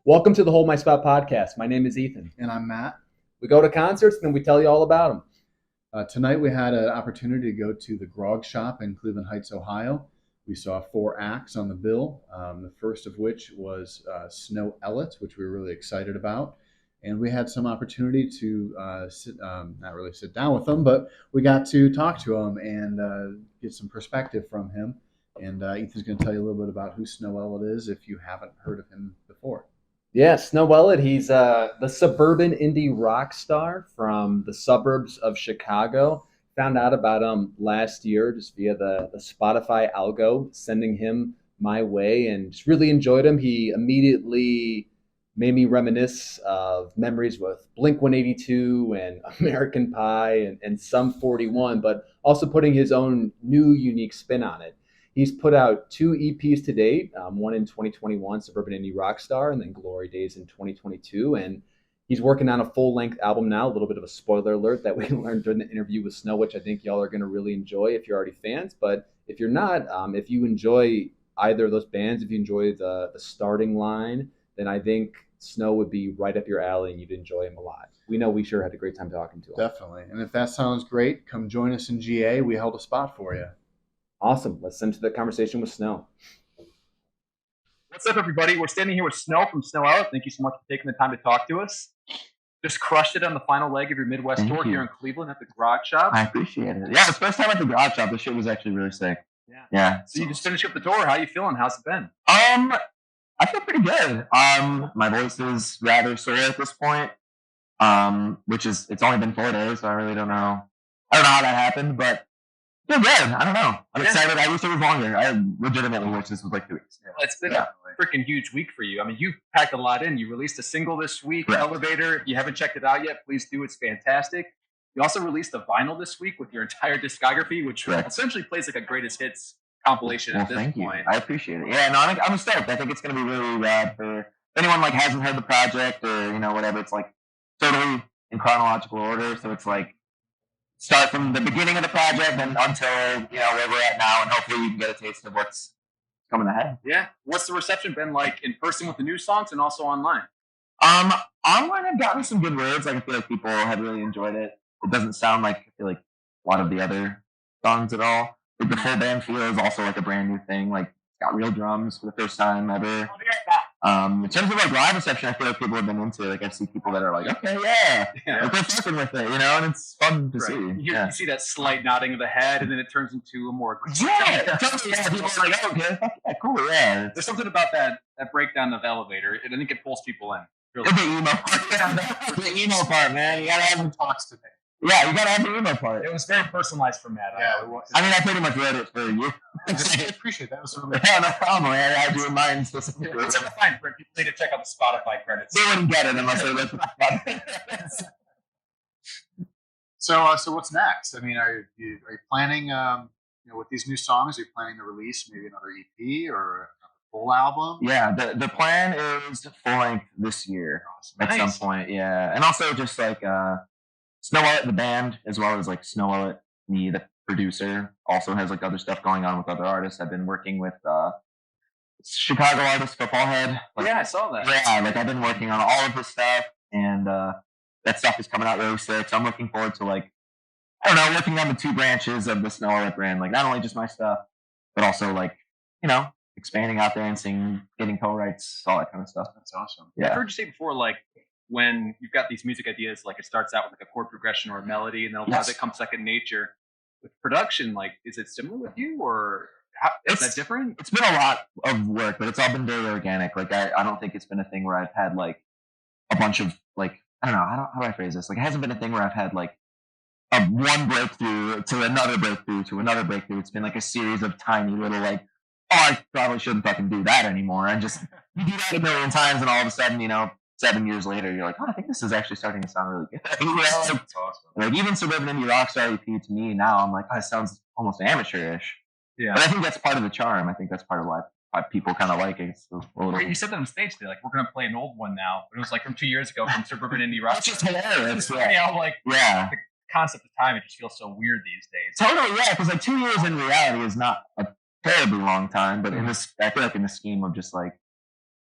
Welcome to the Hold My Spot podcast. My name is Ethan. And I'm Matt. We go to concerts and then we tell you all about them. Tonight we had an opportunity to go to the Grog shop in Cleveland Heights, Ohio. We saw 4 acts on the bill, the first of which was Snow Ellet, which we were really excited about. And we had some opportunity to not really sit down with him, but we got to talk to him and get some perspective from him. And Ethan's going to tell you a little bit about who Snow Ellet is if you haven't heard of him before. Yeah, Snow Ellet, he's the suburban indie rock star from the suburbs of Chicago. Found out about him last year just via the Spotify algo, sending him my way, and just really enjoyed him. He immediately made me reminisce of memories with Blink-182 and American Pie and Sum 41, but also putting his own new unique spin on it. He's put out 2 EPs to date, one in 2021, Suburban Indie Rockstar, and then Glory Days in 2022. And he's working on a full-length album now, a little bit of a spoiler alert that we learned during the interview with Snow, which I think y'all are going to really enjoy if you're already fans. But if you're not, if you enjoy either of those bands, if you enjoy the starting line, then I think Snow would be right up your alley and you'd enjoy him a lot. We know we sure had a great time talking to him. Definitely. And if that sounds great, come join us in GA. We held a spot for you. Awesome. Let's send to the conversation with Snow. What's up, everybody? We're standing here with Snow from Snow Ellet. Thank you so much for taking the time to talk to us. Just crushed it on the final leg of your Midwest tour here in Cleveland at the Grog Shop. I appreciate it. Yeah, it's the first time at the Grog Shop. This shit was actually really sick. Yeah. So you just finished up the tour. How you feeling? How's it been? I feel pretty good. My voice is rather sore at this point. It's only been 4 days, so I really don't know. I don't know how that happened, but yeah, good. I don't know. I'm excited. I wish it was longer. I legitimately wish this was like 2 weeks. Well, it's been a freaking huge week for you. I mean, you've packed a lot in. You released a single this week, Right. Elevator. If you haven't checked it out yet, please do. It's fantastic. You also released a vinyl this week with your entire discography, which essentially plays like a greatest hits compilation at this thank you. point. I appreciate it. Yeah, no, I'm stoked. I think it's going to be really rad for anyone like hasn't heard the project or whatever. It's like totally in chronological order, so it's like start from the beginning of the project and until where we're at now, and hopefully you can get a taste of what's coming ahead. Yeah. What's the reception been like in person with the new songs and also online? Online I've gotten some good words. Like I feel like people have really enjoyed it. It doesn't sound like I feel like a lot of the other songs at all. Like the full band feel is also like a brand new thing. Like it's got real drums for the first time ever. In terms of like live reception, I feel like people have been into it. Like I see people that are like, okay, yeah. Like they're fucking with it, and it's fun to see. You see that slight nodding of the head, and then it turns into a more totally. Yeah, people are like, oh, okay, yeah, cool, yeah. There's something about that breakdown of Elevator. I think it pulls people in. Really. The emo part, the emo part, man. You gotta have some talks today. Yeah, you gotta have the emo part. It was very personalized for Matt. Yeah, I pretty much read it for you. I appreciate that. Yeah, no problem. I do mine specifically. It's fine for people need to check out the Spotify credits. They wouldn't get it unless they looked at the So what's next? I mean, are you planning, with these new songs? Are you planning to release maybe another EP or a full album? Yeah, the plan is full length this year at some point. Yeah, and also just like Snow Ellet, the band, as well as like Snow Ellet, me, the producer, also has like other stuff going on with other artists. I've been working with Chicago artist Football Head. I saw that. Yeah, like I've been working on all of his stuff, and that stuff is coming out really sick. So I'm looking forward to working on the 2 branches of the Snow Ellet brand. Like not only just my stuff, but also like expanding out there and singing, getting co-writes, all that kind of stuff. That's awesome. Yeah. I've heard you say before, like when you've got these music ideas, like it starts out with like a chord progression or a melody, and then a lot of it comes second nature. With production, like, is it similar with you, or is that different? It's been a lot of work, but it's all been very organic. Like I don't think it's been a thing where I've had like a bunch of like I don't know how do I phrase this? Like it hasn't been a thing where I've had like a one breakthrough to another breakthrough to another breakthrough. It's been like a series of tiny little like, oh, I probably shouldn't fucking do that anymore. And just you do that a million times, and all of a sudden, 7 years later, you're like, oh, I think this is actually starting to sound really good. That's awesome. Like even Suburban Indie Rockstar EP to me now, I'm like, oh, it sounds almost amateurish. Yeah. But I think that's part of the charm. I think that's part of why people kind of like it. It's a little... You said that on stage today, like we're gonna play an old one now. But it was like from 2 years ago from Suburban Indie Rockstar. That's just hilarious. The concept of time, it just feels so weird these days. Totally, yeah. Because like 2 years in reality is not a terribly long time, but in this, I feel like in the scheme of just like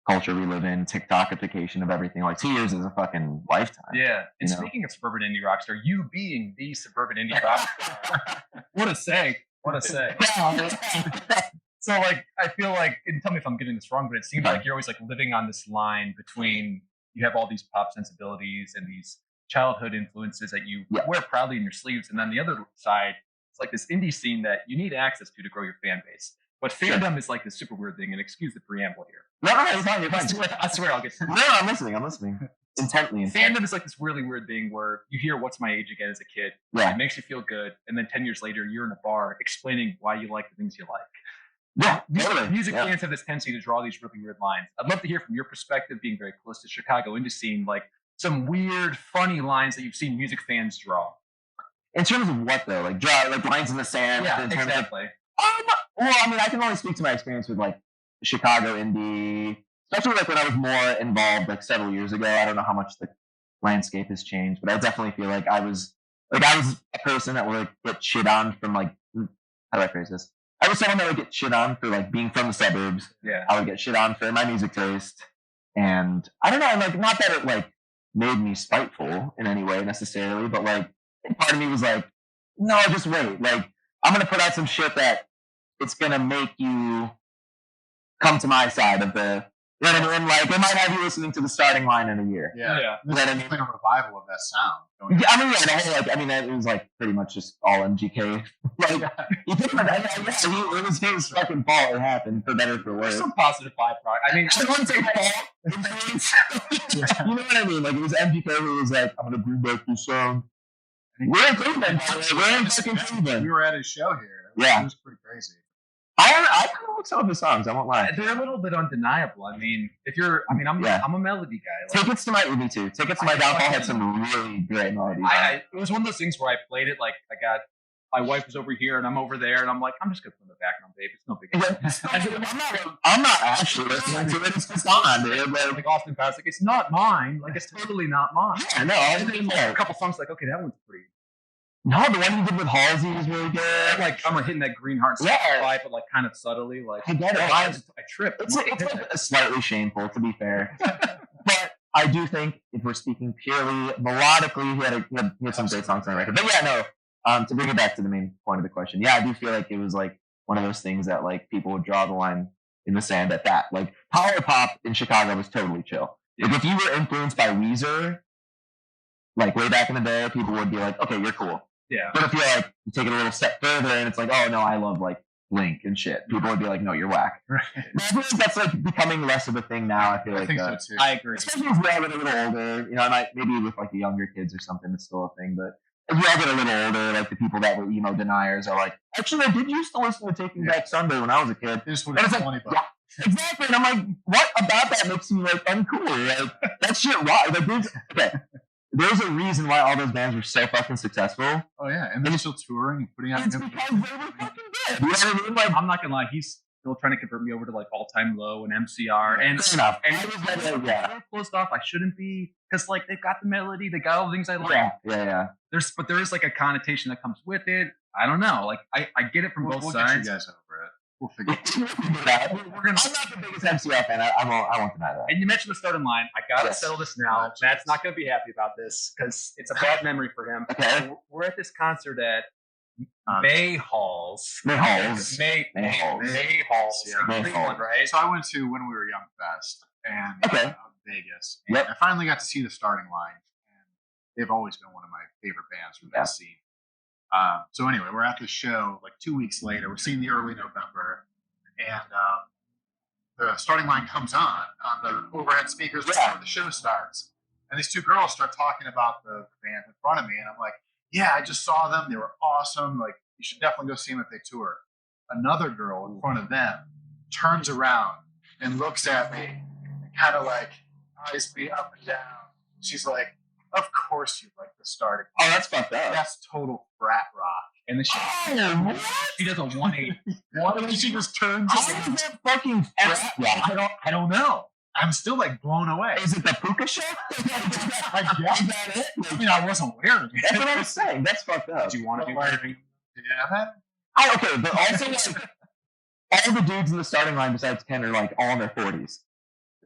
culture we live in, TikTokification of everything. Like 2 years is a fucking lifetime. Yeah. And You know? speaking of suburban indie rock star, you being the suburban indie rock star, what a say. What a say. So like I feel like, and tell me if I'm getting this wrong, but it seems like you're always like living on this line between you have all these pop sensibilities and these childhood influences that you wear proudly in your sleeves, and then the other side, it's like this indie scene that you need access to grow your fan base. But fandom is like this super weird thing, and excuse the preamble here. No, you're fine. You're fine. I swear I'll get to No, I'm listening. Intently. Fandom is like this really weird thing where you hear "What's My Age Again" as a kid. Yeah. It makes you feel good, and then 10 years later, you're in a bar explaining why you like the things you like. Yeah, totally. Music fans have this tendency to draw these really weird lines. I'd love to hear from your perspective, being very close to Chicago indie scene, like some weird, funny lines that you've seen music fans draw. In terms of what though? Like draw like lines in the sand. Yeah, in terms exactly. Well, I mean, I can only speak to my experience with like Chicago indie, especially like when I was more involved like several years ago. I don't know how much the landscape has changed, but I definitely feel like I was a person that would like, get shit on from like, how do I phrase this? I was someone that would get shit on for like being from the suburbs. Yeah. I would get shit on for my music taste, and I don't know, like not that it like made me spiteful in any way necessarily, but like part of me was like, no, just wait. Like I'm gonna put out some shit that it's gonna make you come to my side of the. You know what I mean? Like it might have you listening to the starting line in a year. Yeah. This But I is mean- like a revival of that sound. Going Yeah, I mean, yeah, the whole, like, I mean, it was like pretty much just all MGK. Like, he did it was his fucking fault. It happened for better or for There's worse. some positive byproduct. I mean, I wouldn't say fault. You know what I mean? Like it was MGK who was like, "I'm gonna bring back this song." We're in Cleveland. By the way. We're in fucking Cleveland. We were at his show here. Yeah. It was pretty crazy. I kind of like some of his songs. I won't lie. they're a little bit undeniable. I mean, if you're, I mean, I'm a melody guy. Like, Tickets to me too. Tickets to my downfall had some really great melodies. it was one of those things where I played it like I got my wife was over here and I'm over there and I'm like, I'm just gonna put in the background, babe. It's no big deal. I'm not actually listening to it. It's just on, dude. Like Austin Powers, like it's not mine. Like it's totally not mine. Yeah, no, And then like, a couple songs like, okay, that one's pretty. No, the one he did with Halsey was really good. Like I'm hitting that green heart vibe, but like kind of subtly. Like I get it. I tripped. It's like slightly shameful, to be fair. But I do think if we're speaking purely melodically, he had some great songs on the record. But yeah, no. To bring it back to the main point of the question, yeah, I do feel like it was like one of those things that like people would draw the line in the sand at that. Like power pop in Chicago was totally chill. Like if you were influenced by Weezer, like way back in the day, people would be like, okay, you're cool. Yeah. But if you like you take it a little step further and it's like, oh no, I love like Blink and shit, people would be like, no, you're whack. Right. I feel like that's like becoming less of a thing now. I feel I like think so too. I agree. especially as we all get a little older, you know, maybe with like the younger kids or something, it's still a thing. But as we all get a little older, like the people that were emo deniers are like, actually, I did used to listen to Taking Back Sunday when I was a kid. They just And would it's have like, 20 bucks. yeah, exactly. And I'm like, what about that makes me like uncool? Like that shit. Why? Like, there's a reason why all those bands were so fucking successful. Oh yeah, and they're still touring and putting out It's new because they were fucking good. You know what I mean? Like, I'm not gonna lie, he's still trying to convert me over to like All Time Low and MCR and fair enough. and I was like, yeah. I'm closed off. I shouldn't be because like they've got the melody, they got all the things I like. Yeah. But there is like a connotation that comes with it. I don't know. Like I get it from both We'll sides. get you guys over it. We'll figure it We're gonna. I'm not the biggest MCR fan. I won't deny that. And you mentioned the starting line. I gotta Yes. settle this now. Oh, Matt's not gonna be happy about this because it's a bad memory for him. Okay. We're at this concert at out. May Halls. May Halls. May Halls. May Halls. Yeah. in May Cleveland, Halls. right? So I went to When We Were Young Fest and Okay. Vegas. And Yep. I finally got to see the starting line, and they've always been one of my favorite bands from that Yeah. scene. So anyway, we're at the show like 2 weeks later. We're seeing the early November, and the starting line comes on the overhead speakers before the show starts. And these two girls start talking about the band in front of me, and I'm like, yeah, I just saw them. They were awesome. Like, you should definitely go see them if they tour. Another girl in front of them turns around and looks at me, kind of like eyes be up and down. She's like, of course you like the starting. Oh, that's fucked up. That's total frat rock. And then she does a 180. And then she just turns How around. is that fucking frat rock? I don't know. I'm still like blown away. Is it the puka show? I guess. Is that it? I mean, I wasn't wearing it. That's what I was saying. That's fucked up. Do you want to be But, like, wearing? Yeah, that. Okay, but also like all the dudes in the starting line besides Ken are like all in their 40s.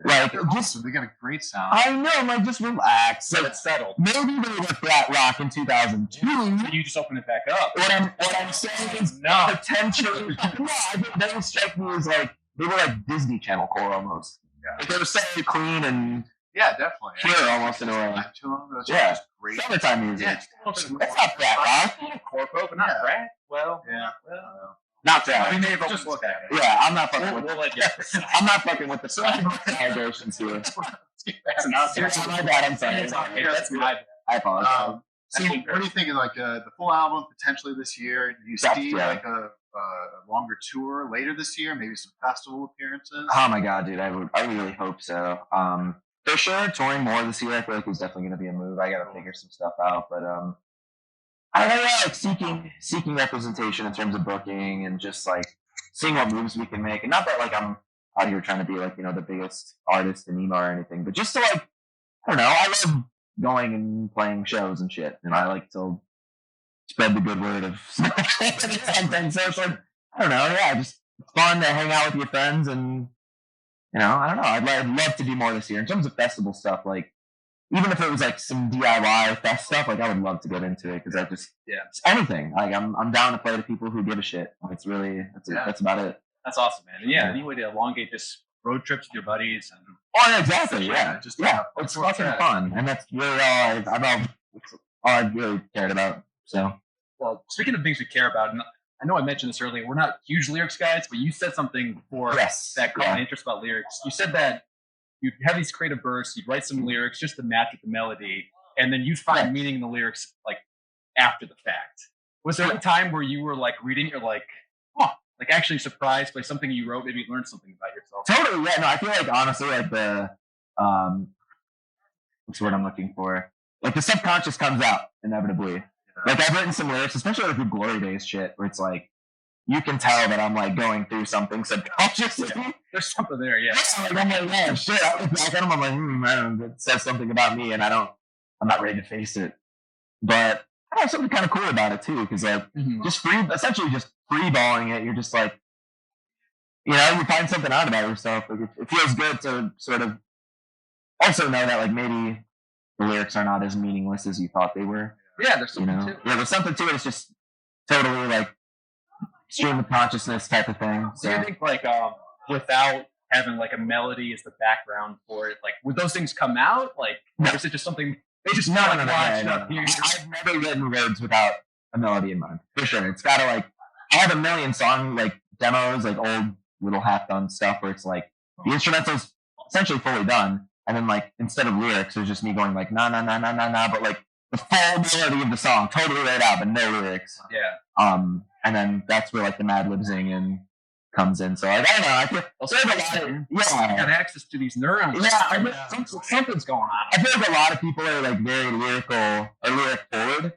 Like, They're just awesome. They got a great sound. I know, I'm like, just relax. So Like, it's settled. maybe they were flat rock in 2002. So you just open it back up. What I'm saying is No. potentially. No, I think they strike me as like they were like Disney Channel core almost. Yeah. Like, they were so clean and Yeah, definitely. pure almost in a way. Not too long ago. It's Yeah. just great. Summertime music. Yeah. That's not flat rock. Corpo, but not Yeah. frat. Well, Yeah. Not flat. we may have Just look at it. Yeah, I'm not fucking We'll with. let you. I'm not fucking with the allegations here. That's not My bad. I'm sorry. That's my bad. I apologize. So what do you think of like the full album potentially this year? Do you That's- see yeah. like a longer tour later this year? Maybe some festival appearances? Oh my god, dude! I really hope so. For sure, touring more this year, I feel like is definitely going to be a move. I got to figure some stuff out, but I don't know, like seeking representation in terms of booking and just like seeing what moves we can make. And not that like I'm out here trying to be like the biggest artist in emo or anything, but just to like I don't know. I love going and playing shows and shit, and I like to spread the good word of something. So it's like I don't know, yeah, just it's fun to hang out with your friends and. I don't know. I'd love to do more this year in terms of festival stuff. Like, even if it was like some DIY fest stuff, like I would love to get into it because I just it's anything. Like I'm down to play to people who give a shit. It's really that's about it. That's awesome, man. And yeah, any way to elongate this road trips with your buddies and Oh, exactly. Yeah, Just it's fucking fun, and that's really all I've really cared about. So, well, speaking of things we care about, and I know I mentioned this earlier, we're not huge lyrics guys, but you said something before that caught my interest about lyrics. You said that you'd have these creative bursts, you'd write some lyrics just to match with the melody, and then you'd find meaning in the lyrics like after the fact. Was there a time where you were like reading, you're like, like actually surprised by something you wrote, maybe you learned something about yourself? Totally, yeah. No, I feel like honestly, like the what's the word I'm looking for? Like the subconscious comes out inevitably. Like I've written some lyrics, especially like the Glory Days shit, where it's like you can tell that I'm like going through something subconsciously. Yeah. There's something there, yeah. Like, I'm like, man, shit. I look back at them, I'm like, I don't know, it says something about me, and I'm not ready to face it. But I have something kind of cool about it too, because like essentially just freeballing it. You're just like, you find something out about yourself. Like it feels good to sort of also know that like maybe the lyrics are not as meaningless as you thought they were. Yeah, there's something to it. Yeah, there's something to it. It's just totally like stream of consciousness type of thing. So Do you think like without having like a melody as the background for it, like would those things come out? Like, or is it just something they just no. up here? I've never written words without a melody in mind. For sure. It's gotta like I have a million song like demos, like old little half done stuff where it's like the instrumental's essentially fully done, and then like instead of lyrics, there's just me going like na na na na na na, but like the full melody of the song, totally laid out, but no lyrics. Yeah. And then that's where like the Mad Lib zing comes in. So like, I don't know. I feel also, you got access to these neurons. Yeah, something's going on. I feel like a lot of people are like very lyrical or lyric forward.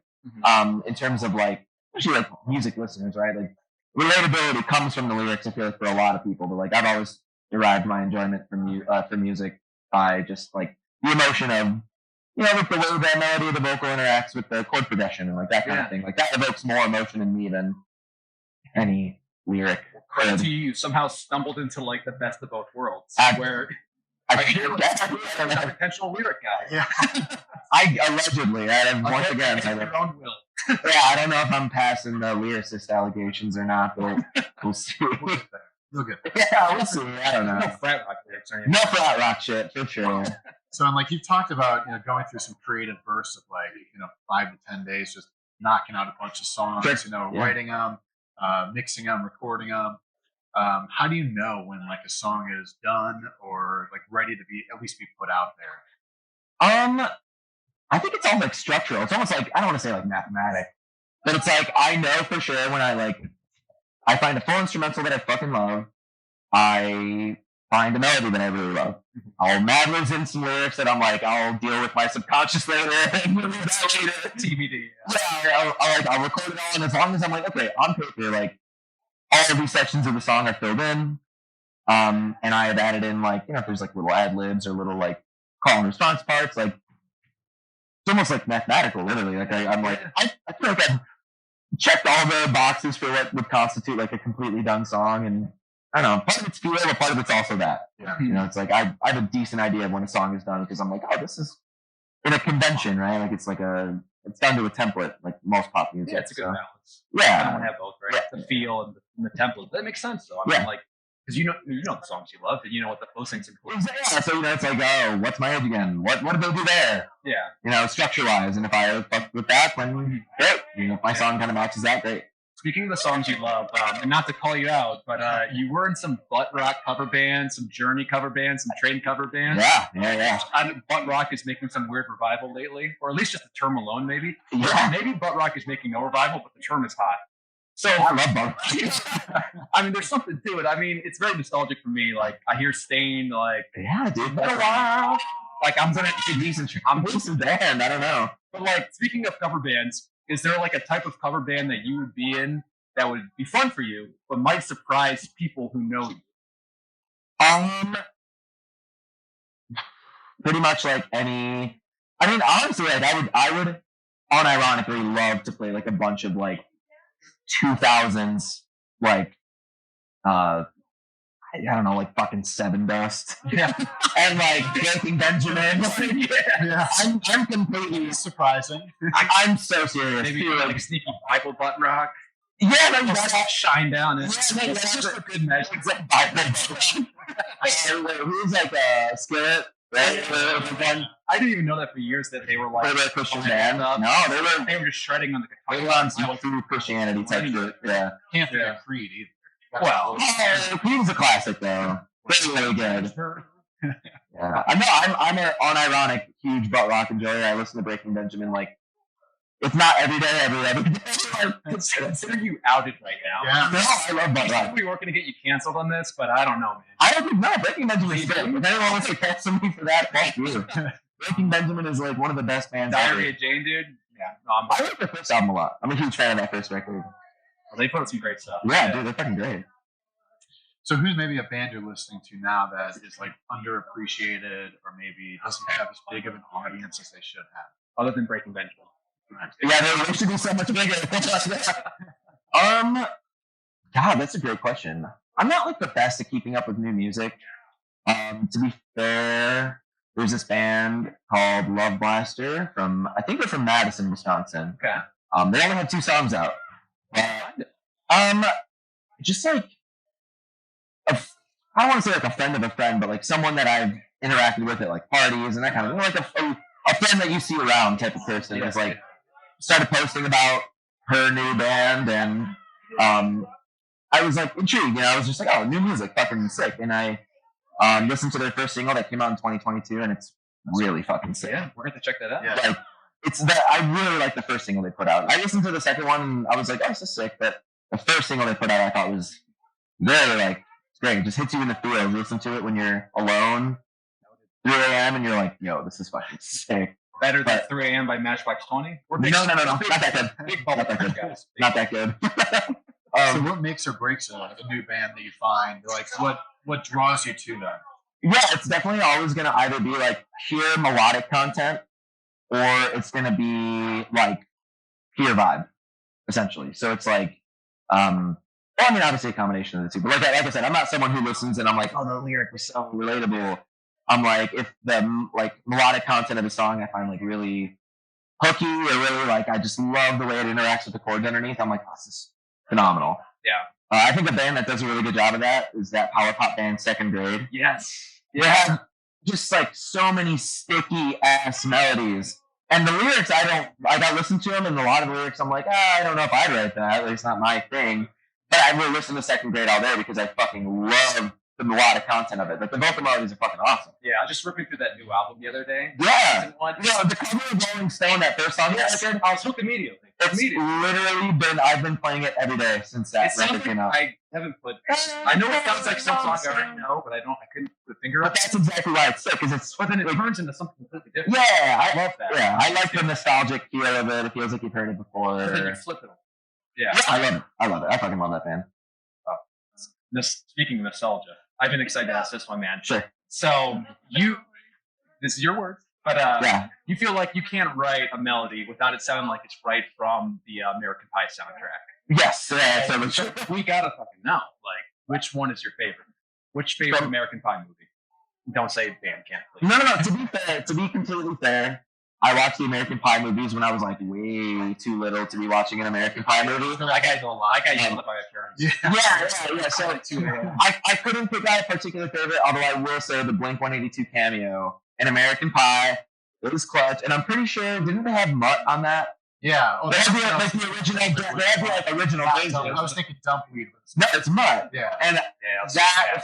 In terms of like, especially like music listeners, right? Like relatability comes from the lyrics. I feel like for a lot of people, but like I've always derived my enjoyment from music by just like the emotion of. With the way the melody of the vocal interacts with the chord progression and like that kind of thing. Like that evokes more emotion in me than any lyric. Crazy, you somehow stumbled into like the best of both worlds, where you're a potential lyric guy. Yeah, I allegedly. Once again, your own will. Yeah, I don't know if I'm passing the lyricist allegations or not, but we'll see. You'll get there. Yeah, we'll see. I don't know. No frat rock lyrics or anything. No frat rock shit for sure. So, and like you've talked about, going through some creative bursts of like, 5 to 10 days, just knocking out a bunch of songs, writing them, mixing them, recording them. How do you know when like a song is done or like ready to be at least be put out there? I think it's all like structural. It's almost like I don't want to say like mathematic, but it's like I know for sure when I find a full instrumental that I fucking love, I find a melody that I really love. I'll Mad Libs in some lyrics that I'm like, I'll deal with my subconscious later. TBD. Yeah, I'll record it all, and as long as I'm like, okay, on paper, like all of these sections of the song are filled in, and I have added in like, if there's like little ad libs or little like call and response parts, like it's almost like mathematical, literally. Like I'm like, I feel like I've checked all the boxes for what would constitute like a completely done song, and I don't know. Part of it's feel, but part of it's also that. Yeah. You know, it's like I have a decent idea of when a song is done because I'm like, oh, this is in a convention, right? Like it's done to a template, like most pop music. Yeah, it's a good balance. Yeah. I don't want to have both, right? Yeah. The feel and the template. That makes sense, though. I mean, like, because you know the songs you love, and you know what the closings include. Yeah, so you know, it's like, oh, what's my edge again? What did they do there? Yeah. You know, structure wise, and if I fuck with that, then great. You know, if my song kind of matches that, great. Speaking of the songs you love, and not to call you out, but you were in some butt rock cover bands, some Journey cover bands, some Train cover bands. Yeah. Butt rock is making some weird revival lately, or at least just the term alone, maybe. Yeah. Maybe butt rock is making no revival, but the term is hot. So I love butt. I mean, there's something to it. I mean, it's very nostalgic for me. Like, I hear Stain, like, yeah, dude. been a while. Like, I'm a decent band. I don't know. But like, speaking of cover bands, is there like a type of cover band that you would be in that would be fun for you, but might surprise people who know you? Pretty much like any. I mean, honestly, like I would unironically love to play like a bunch of like 2000s like I don't know, like fucking Seven Dust. Yeah. And like Breaking Benjamin. Yeah. I'm completely surprising. I'm so serious. Maybe like sneaky Bible butt rock. Yeah, like that's all shine down. It's just a good measure. It's like Bible. Who's like Skillet? Right? I didn't even know that for years that they were like a Christian band. No, they were just shredding on the guitar. They were on some true Christianity type shit. Yeah. Can't forget Creed either. Well, Creed's a classic though. It's really good. Yeah. I know. I'm an unironic huge butt rock enjoyer. I listen to Breaking Benjamin like it's not every day, every day. Consider you outed right now. Yeah. No, I love butt rock. We weren't going to get you canceled on this, but I don't know, man. I don't think no. Breaking Benjamin is great. If anyone wants to cancel me for that, fuck you. Breaking Benjamin is like one of the best bands. Diary of Jane, dude. Yeah. I like their first album a lot. I'm a huge fan of that first record. Well, they put out some great stuff. Yeah, dude, they're fucking great. So who's maybe a band you're listening to now that is like underappreciated or maybe doesn't have as big of an audience as they should have? Other than Breaking Benjamin. Yeah, they should be so much bigger. God, that's a great question. I'm not like the best at keeping up with new music. To be fair, there's this band called Love Blaster I think they're from Madison, Wisconsin. Okay. They only have 2 songs out. Just like I don't want to say like a friend of a friend, but like someone that I've interacted with at like parties and that kind of like a friend that you see around type of person. Is like started posting about her new band and I was like intrigued, you know, I was just like, oh, new music, fucking sick. And I listened to their first single that came out in 2022 and it's really fucking sick. Yeah, we're going to check that out. Yeah. Like I really like the first single they put out. I listened to the second one and I was like, oh, this is sick. But the first single they put out I thought was very like it's great. It just hits you in the feels. You listen to it when you're alone, 3 a.m. and you're like, yo, this is fucking sick. Better than 3 a.m. by Matchbox 20? No, not that good. Big Not that good. guys. Not that good. So what makes or breaks a new band that you find? Like what draws you to them? Yeah, it's definitely always going to either be like pure melodic content or it's going to be like pure vibe, essentially. So it's like, well, I mean, obviously a combination of the two. But like I said, I'm not someone who listens and I'm like, oh, the lyric was so relatable. I'm like, if the like melodic content of the song I find like really hooky or really like I just love the way it interacts with the chords underneath, I'm like, oh, this is phenomenal. Yeah. I think a band that does a really good job of that is that power pop band Second Grade. Yes. Yeah. Just like so many sticky ass melodies. And the lyrics, I listen to them and a lot of the lyrics I'm like, I don't know if I'd write that. It's not my thing. But I will listen to Second Grade all day because I fucking love the melodic content of it. Like the vocal melodies are fucking awesome. Yeah, I was just ripping through that new album the other day. Yeah. The cover of Rolling Stone, that first song. Yes. I was hooked immediately. Literally I've been playing it every day since that record came out. I haven't put. I know it sounds like some song I already know, but I couldn't put a finger up. But that's exactly why it's sick, because but then it turns into something completely different. Yeah, I love that. Yeah, I like the nostalgic feel of it. It feels like you've heard it before. But then you flip it. Yeah. I love it. I fucking love that band. Speaking of nostalgia, I've been excited to ask this one, man. Sure. So this is your words, but you feel like you can't write a melody without it sounding like it's right from the American Pie soundtrack. Yes. We gotta fucking know. Like, which one is your favorite? Which favorite American Pie movie? Don't say band camp, please. No. To be fair, to be completely fair, I watched the American Pie movies when I was like way too little to be watching an American Pie movie. I got yelled at by my parents. Yeah. So I couldn't pick out a particular favorite, although I will say the Blink-182 cameo in American Pie, it was clutch, and I'm pretty sure didn't they have Mutt on that? Yeah. Oh, they had the original. They had the original. I was thinking Dumpweed. No, it's Mutt. Yeah. And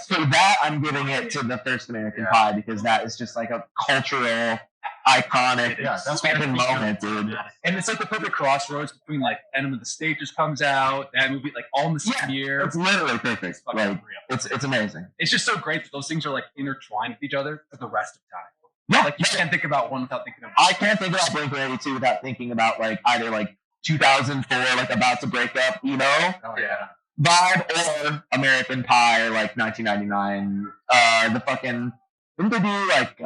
for that, I'm giving it to the first American Pie because that is just like a cultural, iconic fucking moment, dude. And it's like the perfect crossroads between like Enema of the State just comes out, that movie, like all in the same year. It's literally perfect. Like, it's amazing. It's just so great that those things are like intertwined with each other for the rest of time. Yeah, like you can't think about one without thinking about. I can't think about Blink-182 without thinking about like either like 2004, like about to break up, you know? Oh yeah. Vibe or American Pie, or like 1999. The fucking didn't they do like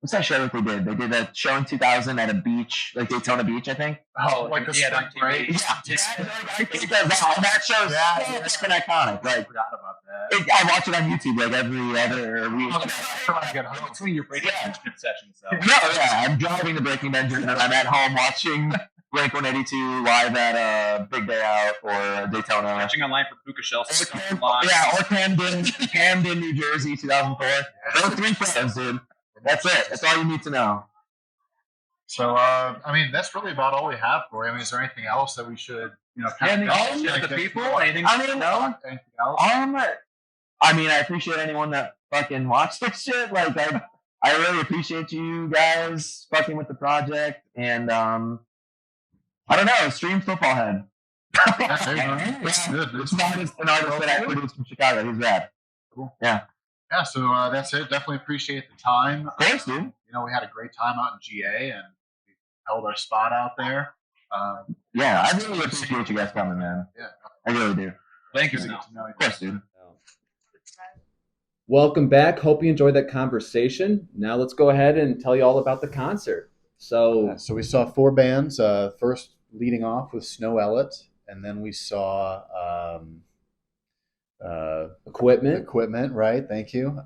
what's that show that they did? They did a show in 2000 at a beach, like Daytona Beach, I think. Oh, like the spring break. Yeah, I think that show's so fucking iconic. Like, I forgot about that. I watch it on YouTube like every other week. Between your Breaking Benjamin sessions, though. No, yeah, I'm driving to Breaking Benjamin and I'm at home watching Blink-182 live at Big Day Out or Daytona. Watching online for Puka Shell. Or Camden, New Jersey, 2004. Those three films, dude. That's it. That's all you need to know. So, I mean, that's really about all we have for you. I mean, is there anything else that we should, kind of the people? Anything? Anything else? I mean, I appreciate anyone that fucking watched this shit. Like, I really appreciate you guys fucking with the project. And, I don't know, stream Football Head. It's good. It's not an artist that I produced from Chicago. He's rad. Cool. Yeah. Yeah, so that's it. Definitely appreciate the time. Thanks, dude. We had a great time out in GA and we held our spot out there. Yeah, I really appreciate you guys coming, man. Yeah. I really do. Thank you. Of course, dude. Welcome back. Hope you enjoyed that conversation. Now let's go ahead and tell you all about the concert. So we saw 4 bands. First leading off with Snow Ellet, and then we saw Equipment, right? Thank you.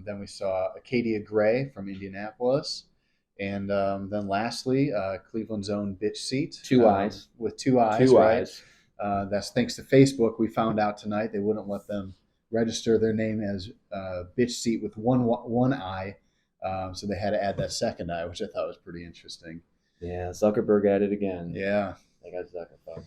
Then we saw Arcadia Gray from Indianapolis, and then lastly, Cleveland's own Biitchseat. Two eyes. With 2 eyes. Two right? eyes. That's thanks to Facebook. We found out tonight they wouldn't let them register their name as Biitchseat with one eye, so they had to add that second eye, which I thought was pretty interesting. Yeah, Zuckerberg at it again. Yeah. I got Zuckerberg.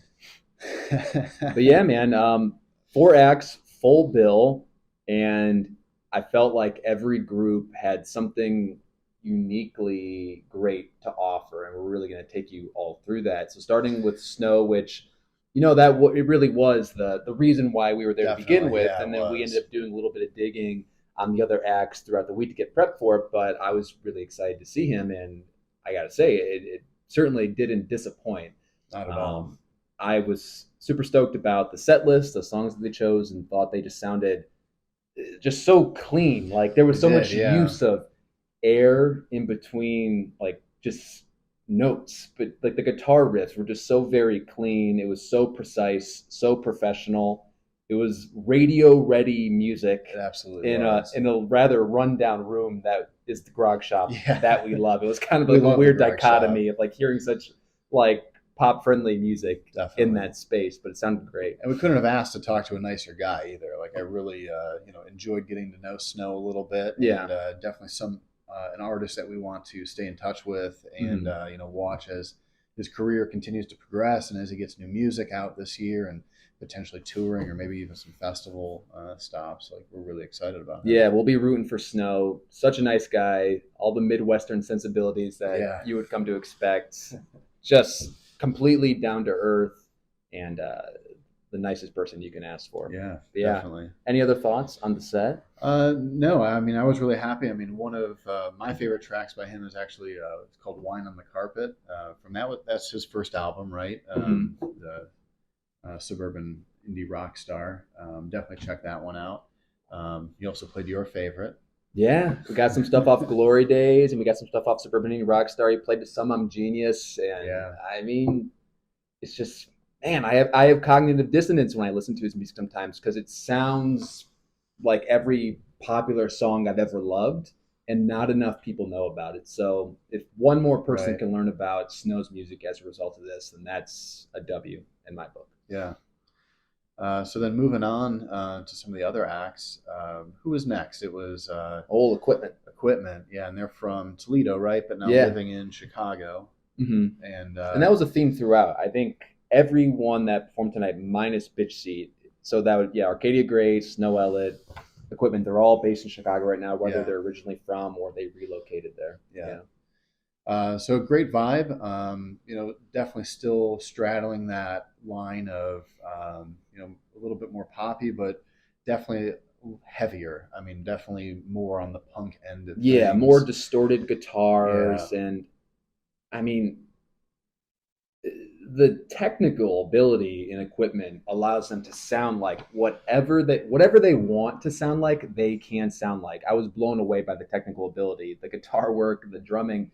But yeah, man, 4 acts, full bill, and I felt like every group had something uniquely great to offer, and we're really going to take you all through that. So starting with Snow, which it really was the reason why we were there to begin with, and then we ended up doing a little bit of digging on the other acts throughout the week to get prepped for it. But I was really excited to see him, and I got to say, it certainly didn't disappoint. Not at all. I was super stoked about the set list, the songs that they chose, and thought they just sounded just so clean. Like there was so much use of air in between, like just notes, but like the guitar riffs were just so very clean. It was so precise, so professional. It was radio ready music. It absolutely in was. a rather rundown room that is the Grog shop that we love. It was kind of We like a love weird the Grog dichotomy of like hearing such like pop friendly music in that space, but it sounded great. And we couldn't have asked to talk to a nicer guy either. Like I really enjoyed getting to know Snow a little bit. Yeah. And definitely an artist that we want to stay in touch with and watch as his career continues to progress and as he gets new music out this year and potentially touring or maybe even some festival stops. Like we're really excited about that. Yeah, we'll be rooting for Snow. Such a nice guy. All the Midwestern sensibilities that you would come to expect. Just completely down to earth and the nicest person you can ask for. Yeah, yeah. Definitely. Any other thoughts on the set? No, I mean, I was really happy. I mean, one of my favorite tracks by him is actually it's called "Wine on the Carpet." That's his first album, right? The suburban indie rock star. Definitely check that one out. He also played your favorite. Yeah, we got some stuff off Glory Days, and we got some stuff off Suburban Indie Rockstar. He played to Some I'm Genius, and I mean, it's just man, I have cognitive dissonance when I listen to his music sometimes because it sounds like every popular song I've ever loved, and not enough people know about it. So if one more person Right. can learn about Snow's music as a result of this, then that's a W in my book. Yeah. So then moving on to some of the other acts, who was next? It was Whole equipment. Equipment, yeah, and they're from Toledo, right? But now Yeah. living in Chicago. hmm And And that was a theme throughout. I think everyone that performed tonight, minus Biitchseat, so that would, yeah, Arcadia Gray, Snow Ellet, equipment, they're all based in Chicago right now, whether Yeah. they're originally from or they relocated there. Yeah. So great vibe. Definitely still straddling that line of a little bit more poppy, but definitely heavier. I mean, definitely more on the punk end of Yeah, things. more distorted guitars. And I mean, the technical ability in equipment allows them to sound like whatever they want to sound like, they can sound like. I was blown away by the technical ability, the guitar work, the drumming.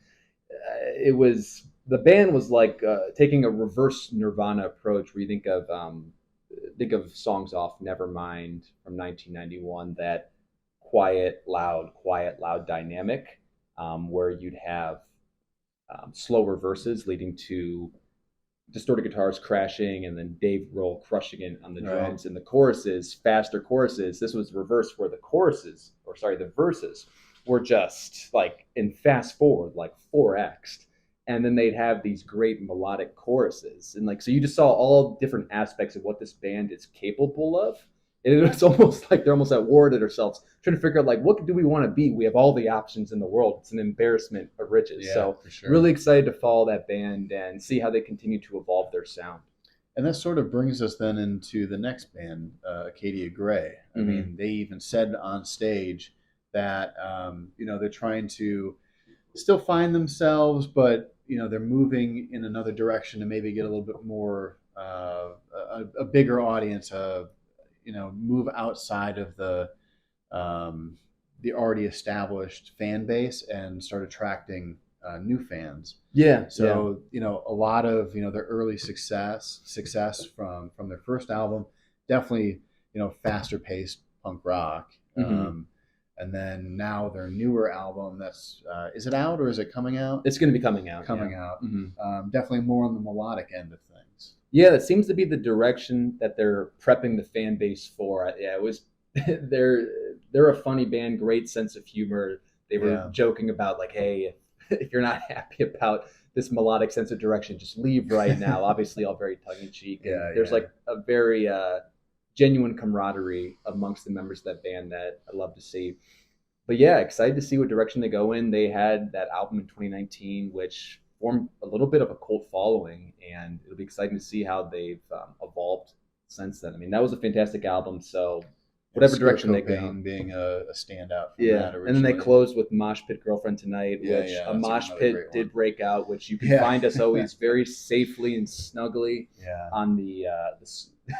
It was the band was like taking a reverse Nirvana approach, where you think of songs off Nevermind from 1991, that quiet, loud dynamic, where you'd have slower verses leading to distorted guitars crashing and then Dave Grohl crushing it on the drums, Right. and the choruses, faster choruses. This was reversed, where the verses were just like in fast forward, like 4x. And then they'd have these great melodic choruses. And like, so you just saw all different aspects of what this band is capable of. And it was almost like they're almost at war with themselves, trying to figure out like, what do we want to be? We have all the options in the world. It's an embarrassment of riches. Yeah, So for sure. really excited to follow that band and see how they continue to evolve their sound. And that sort of brings us then into the next band, Arcadia Gray. I mean, they even said on stage that they're trying to still find themselves, but they're moving in another direction to maybe get a little bit more a bigger audience. Move outside of the already established fan base and start attracting new fans. Yeah. So a lot of their early success from their first album, definitely faster paced punk rock. And then now their newer album, that's is it out or is it coming out? It's going to be coming out. Coming out. Definitely more on the melodic end of things. Yeah, that seems to be the direction that they're prepping the fan base for. Yeah, it was. They're a funny band, great sense of humor. They were joking about like, hey, if you're not happy about this melodic sense of direction, just leave right now. Obviously, all very tongue in cheek. There's like a very genuine camaraderie amongst the members of that band that I love to see. But yeah, excited to see what direction they go in. They had that album in 2019, which formed a little bit of a cult following, and it'll be exciting to see how they've evolved since then. I mean, that was a fantastic album. So whatever direction they go, being a standout. Yeah, and then they closed with Mosh Pit Girlfriend Tonight, which a mosh pit did break out, which you can find us always very safely and snugly on the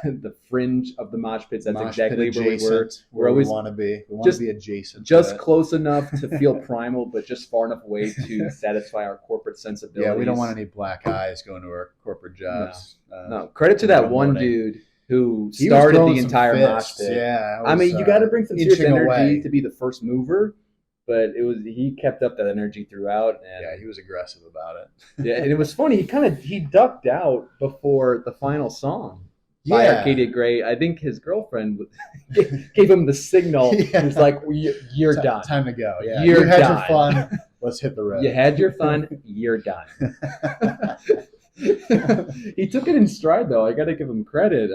the fringe of the mosh pits. That's mosh exactly pit where we were. We're always want to be. We want to be adjacent. Just close enough to feel primal, but just far enough away to satisfy our corporate sensibilities. Yeah, we don't want any black eyes going to our corporate jobs. No. Credit to that one dude who started the entire mosh pit. Yeah, I mean, you got to bring some serious energy to be the first mover, but he kept up that energy throughout. And yeah, he was aggressive about it. Yeah, and it was funny. He ducked out before the final song by Arcadia Gray. I think his girlfriend gave him the signal. He was like, "You're done. Time to go. Yeah, you had your fun. Let's hit the road. You had your fun. You're done." He took it in stride, though. I got to give him credit.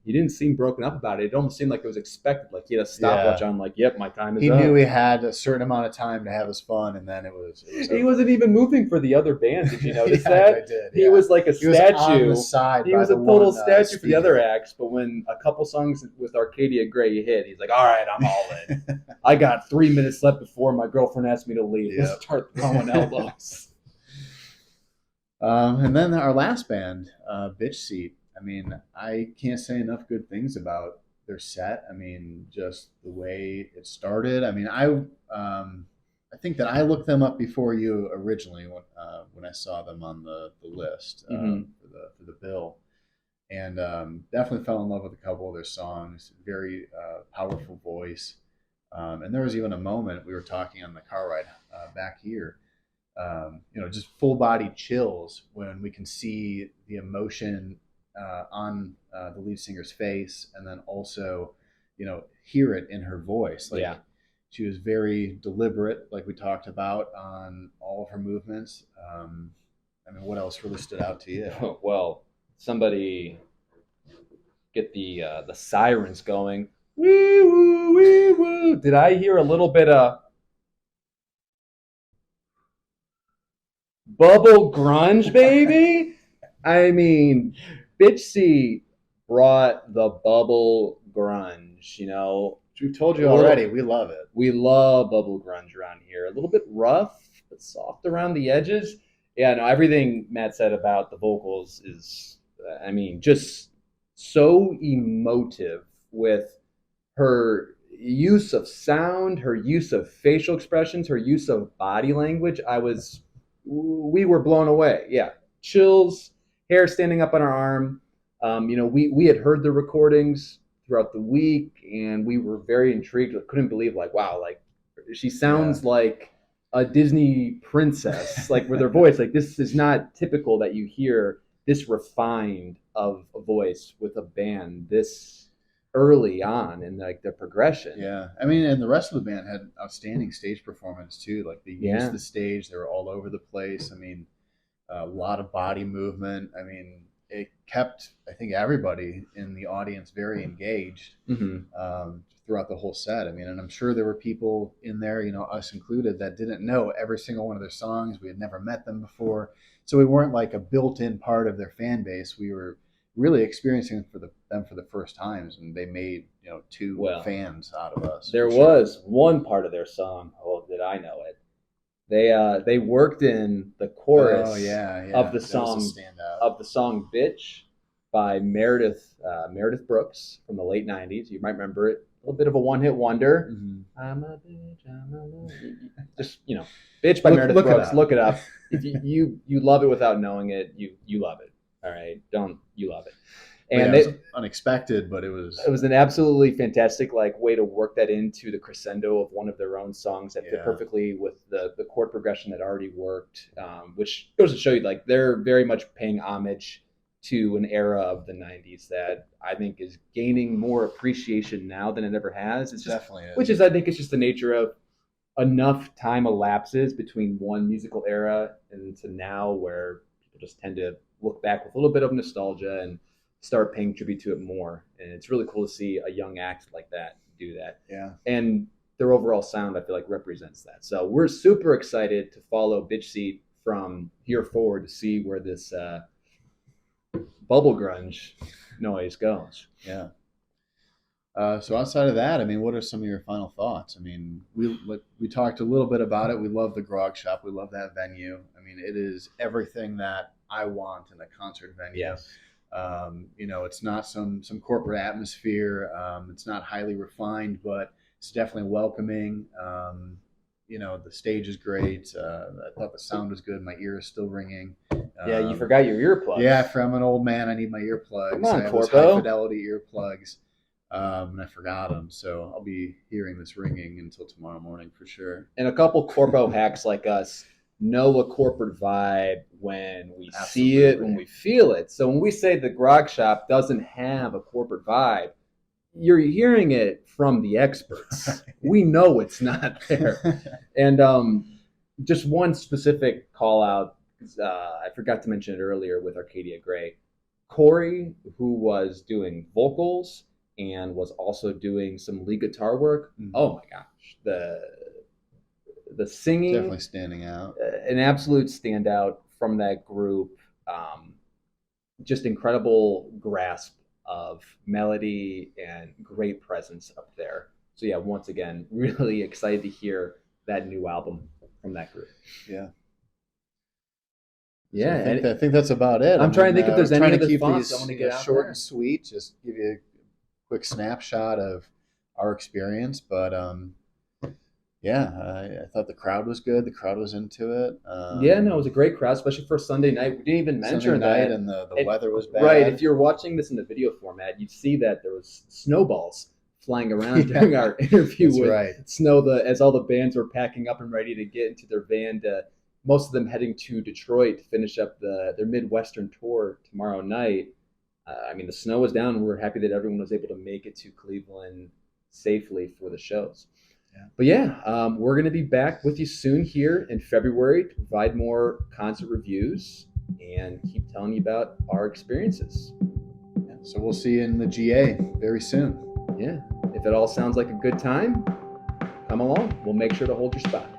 He didn't seem broken up about it. It almost seemed like it was expected. Like he had a stopwatch on. Like, yep, my time is up. He knew he had a certain amount of time to have his fun, and then it was he wasn't even moving for the other bands. Did you notice that? I did. He was like a statue. On the side. He was a total statue for the other acts. But when a couple songs with Arcadia Gray hit, he's like, "All right, I'm all in. I got 3 minutes left before my girlfriend asked me to leave. Let's start throwing elbows." And then our last band, Biitchseat. I mean, I can't say enough good things about their set. I mean, just the way it started. I mean, I think that I looked them up before you originally when I saw them on the list for the bill. and definitely fell in love with a couple of their songs. Very powerful voice. And there was even a moment we were talking on the car ride back here. Just full body chills when we can see the emotion on the lead singer's face, and then also, hear it in her voice. Like, Yeah. she was very deliberate, like we talked about, on all of her movements. What else really stood out to you? Well, somebody get the sirens going. Wee woo, wee woo. Did I hear a little bit of bubble grunge, baby? I mean, Biitchseat brought the bubble grunge. We've told you already, we love it. We love bubble grunge around here. A little bit rough, but soft around the edges. Yeah, no, everything Matt said about the vocals is, just so emotive with her use of sound, her use of facial expressions, her use of body language. We were blown away. Yeah, chills, hair standing up on our arm. We had heard the recordings throughout the week, and we were very intrigued. Couldn't believe, like, wow, like she sounds like a Disney princess, like with her voice. Like, this is not typical that you hear this refined of a voice with a band this early on in like the progression. Yeah, and the rest of the band had outstanding stage performance too. Like, they used the stage; they were all over the place. A lot of body movement. It kept, I think, everybody in the audience very engaged throughout the whole set. And I'm sure there were people in there, us included, that didn't know every single one of their songs. We had never met them before, so we weren't like a built-in part of their fan base. We were really experiencing them for the first times, and they made two fans out of us. There was one part of their song. Oh, did I know it? They worked in the chorus of the song "Bitch" by Meredith Brooks from the late '90s. You might remember it. A little bit of a one-hit wonder. Mm-hmm. I'm a bitch. I'm a just "Bitch" by Meredith Brooks. Look it up. If you love it without knowing it, you love it. All right, you love it. And it was unexpected, but it was an absolutely fantastic way to work that into the crescendo of one of their own songs that fit perfectly with the chord progression that already worked, which goes to show you they're very much paying homage to an era of the 90s that I think is gaining more appreciation now than it ever has. It's just, definitely is. Which is, I think, it's just the nature of enough time elapses between one musical era and to now, where people just tend to look back with a little bit of nostalgia and start paying tribute to it more. And it's really cool to see a young act like that do that. Yeah. And their overall sound, I feel like, represents that. So we're super excited to follow Biitchseat from here forward to see where this bubble grunge noise goes. Yeah. So outside of that, what are some of your final thoughts? We talked a little bit about it. We love the Grog Shop. We love that venue. It is everything that I want in a concert venue. Yes. It's not some corporate atmosphere. It's not highly refined, but it's definitely welcoming. The stage is great. I thought the sound was good. My ear is still ringing. Yeah, you forgot your earplugs. Yeah, I'm an old man. I need my earplugs. Come on, I have Corpo. high fidelity earplugs, and I forgot them. So I'll be hearing this ringing until tomorrow morning for sure. And a couple Corpo hacks like us know a corporate vibe when we see it, when we feel it. So when we say the Grog Shop doesn't have a corporate vibe, you're hearing it from the experts. We know it's not there. And just one specific call out, I forgot to mention it earlier with Arcadia Gray. Corey, who was doing vocals and was also doing some lead guitar work, oh my gosh, the singing, definitely standing out, an absolute standout from that group. Just incredible grasp of melody and great presence up there. So yeah, once again, really excited to hear that new album from that group. Yeah. Yeah, so I think that's about it. I'm trying to think if there's any other thoughts I want to get out short and sweet. Just give you a quick snapshot of our experience, but Yeah, I thought the crowd was good. The crowd was into it. Yeah, no, it was a great crowd, especially for Sunday night. We didn't even mention Sunday night, that. and the It- weather was bad. Right, if you're watching this in the video format, you'd see that there was snowballs flying around Yeah, during our interview that's with right. Snow. As all the bands were packing up and ready to get into their van, most of them heading to Detroit to finish up their Midwestern tour tomorrow night. I mean, the snow was down, and we were happy that everyone was able to make it to Cleveland safely for the shows. Yeah. But yeah, we're going to be back with you soon here in February to provide more concert reviews and keep telling you about our experiences. Yeah, so we'll see you in the GA very soon. Yeah, if it all sounds like a good time, come along. We'll make sure to hold your spot.